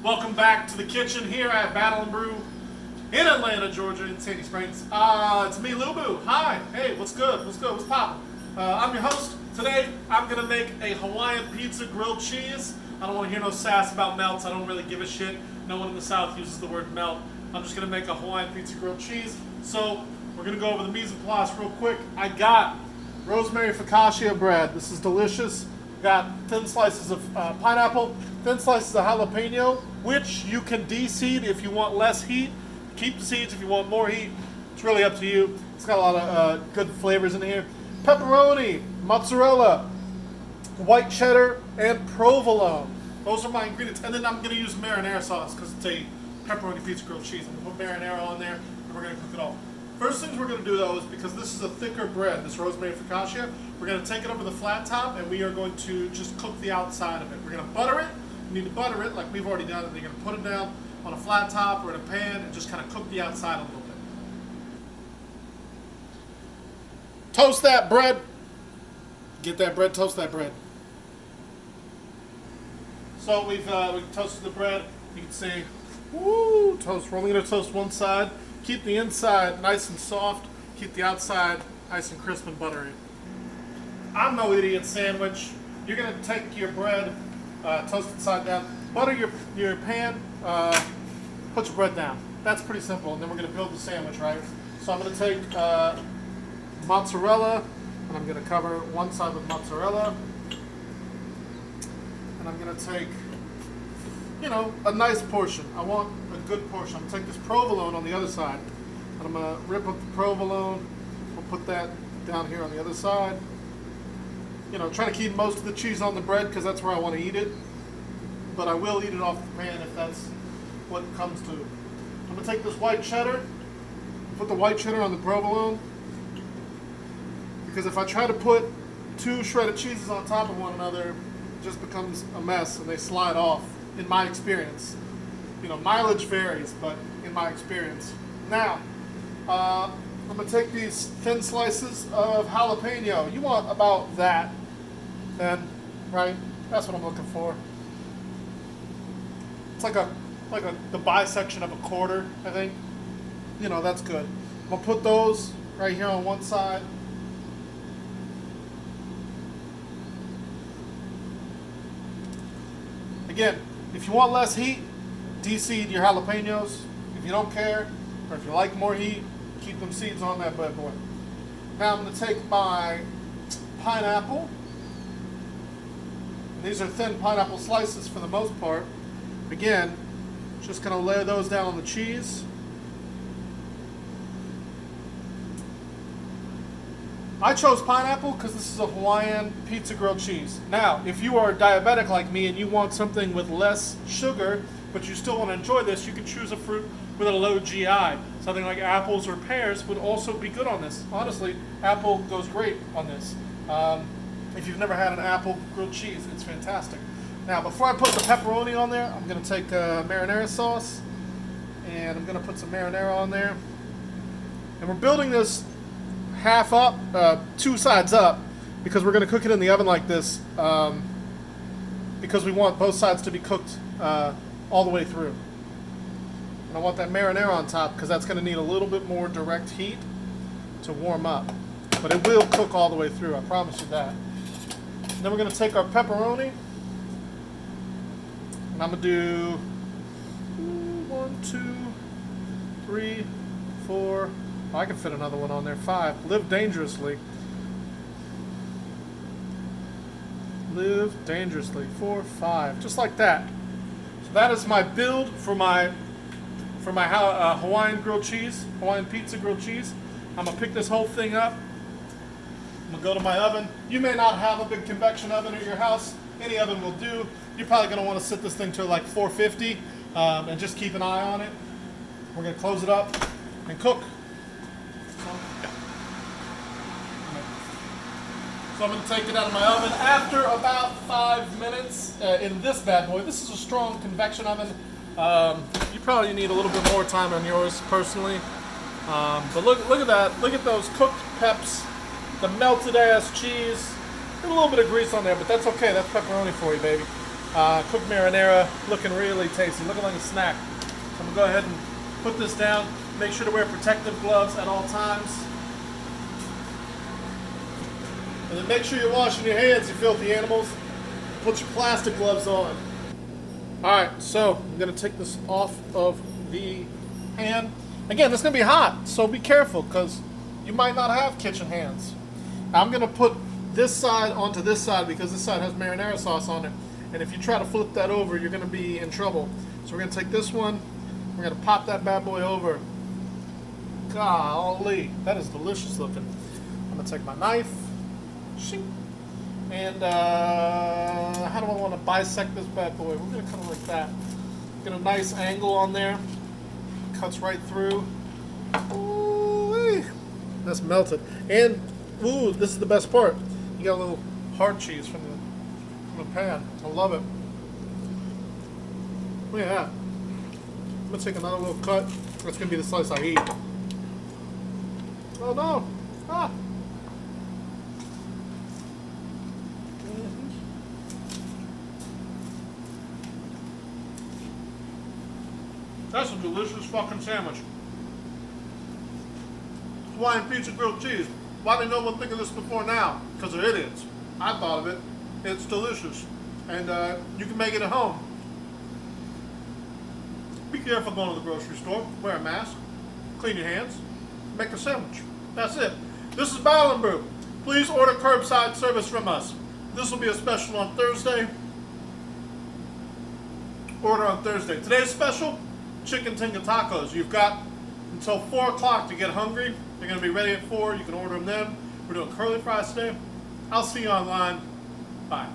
Welcome back to the kitchen here at Battle Brew in Atlanta, Georgia, in Sandy Springs. It's me, Lou Boo. Hi. Hey, what's good? What's good? What's poppin'? I'm your host. Today, I'm gonna make a Hawaiian Pizza Grilled Cheese. I don't want to hear no sass about melts. I don't really give a shit. No one in the South uses the word melt. I'm just gonna make a Hawaiian Pizza Grilled Cheese. So we're gonna go over the mise en place real quick. I got rosemary focaccia bread. This is delicious. Got thin slices of pineapple, thin slices of jalapeno, which you can de-seed if you want less heat. Keep the seeds if you want more heat. It's really up to you. It's got a lot of good flavors in here. Pepperoni, mozzarella, white cheddar, and provolone. Those are my ingredients. And then I'm going to use marinara sauce because it's a pepperoni pizza grilled cheese. I'm going to put marinara on there and we're going to cook it all. First things we're going to do though is, because this is a thicker bread, this rosemary focaccia, we're going to take it over the flat top and we are going to just cook the outside of it. We're going to butter it. You need to butter it like we've already done it. You're going to put it down on a flat top or in a pan and just kind of cook the outside a little bit. Toast that bread. Get that bread, toast that bread. So we've toasted the bread. You can see, woo, toast. We're only going to toast one side. Keep the inside nice and soft. Keep the outside nice and crisp and buttery. I'm no idiot sandwich. You're going to take your bread, toast it side down, butter your pan, put your bread down. That's pretty simple. And then we're going to build the sandwich, right? So I'm going to take mozzarella, and I'm going to cover one side with mozzarella. And I'm going to take, a nice portion. I want a good portion. I'm going to take this provolone on the other side, and I'm going to rip up the provolone. We'll put that down here on the other side. Trying to keep most of the cheese on the bread because that's where I want to eat it. But I will eat it off the pan if that's what it comes to. I'm going to take this white cheddar, put the white cheddar on the provolone. Because if I try to put two shredded cheeses on top of one another, it just becomes a mess and they slide off, in my experience. Mileage varies, but in my experience. Now, I'm going to take these thin slices of jalapeno. You want about that, then, right? That's what I'm looking for. It's like the bisection of a quarter, I think. That's good. I'm going to put those right here on one side. Again, if you want less heat, de-seed your jalapenos. If you don't care, or if you like more heat, keep them seeds on that bad boy. Now I'm going to take my pineapple. These are thin pineapple slices for the most part. Again, just going to lay those down on the cheese. I chose pineapple because this is a Hawaiian pizza grilled cheese. Now, if you are diabetic like me and you want something with less sugar, but you still want to enjoy this, you can choose a fruit with a low GI. Something like apples or pears would also be good on this. Honestly, apple goes great on this. If you've never had an apple grilled cheese, it's fantastic. Now, before I put the pepperoni on there, I'm going to take marinara sauce, and I'm going to put some marinara on there. And we're building this half up, two sides up, because we're going to cook it in the oven like this, because we want both sides to be cooked all the way through. And I want that marinara on top because that's going to need a little bit more direct heat to warm up. But it will cook all the way through, I promise you that. And then we're going to take our pepperoni, and I'm going to do 1, 2, 3, 4. I can fit another one on there. 5. Live dangerously. Live dangerously. 4, 5. Just like that. So that is my build for my Hawaiian grilled cheese, Hawaiian pizza grilled cheese. I'm gonna pick this whole thing up. I'm gonna go to my oven. You may not have a big convection oven at your house. Any oven will do. You're probably gonna want to set this thing to like 450 and just keep an eye on it. We're gonna close it up and cook. So I'm going to take it out of my oven after about 5 minutes in this bad boy. This is a strong convection oven. You probably need a little bit more time on yours personally. But look at that. Look at those cooked peps, the melted ass cheese. There's a little bit of grease on there, but that's okay. That's pepperoni for you, baby. Cooked marinara, looking really tasty, looking like a snack. I'm gonna go ahead and put this down. Make sure to wear protective gloves at all times. And then make sure you're washing your hands, you filthy animals. Put your plastic gloves on. Alright, so I'm gonna take this off of the pan. Again, it's gonna be hot, so be careful because you might not have kitchen hands. Now I'm gonna put this side onto this side because this side has marinara sauce on it. And if you try to flip that over, you're gonna be in trouble. So we're gonna take this one, we're gonna pop that bad boy over. Golly, that is delicious looking. I'm gonna take my knife, shing, and how do I want to bisect this bad boy? We're gonna cut it like that. Get a nice angle on there. Cuts right through. Ooh, that's melted. And ooh, this is the best part. You got a little hard cheese from the pan. I love it. Look at that. I'm gonna take another little cut. That's gonna be the slice I eat. Oh no! Ah! That's a delicious fucking sandwich. Hawaiian Pizza Grilled Cheese. Why didn't no one think of this before now? Because they're idiots. I thought of it. It's delicious. And you can make it at home. Be careful going to the grocery store. Wear a mask. Clean your hands. Make a sandwich. That's it. This is Battle Brew. Please order curbside service from us. This will be a special on Thursday. Order on Thursday. Today's special, chicken tinga tacos. You've got until 4 o'clock to get hungry. They're going to be ready at 4. You can order them then. We're doing curly fries today. I'll see you online. Bye.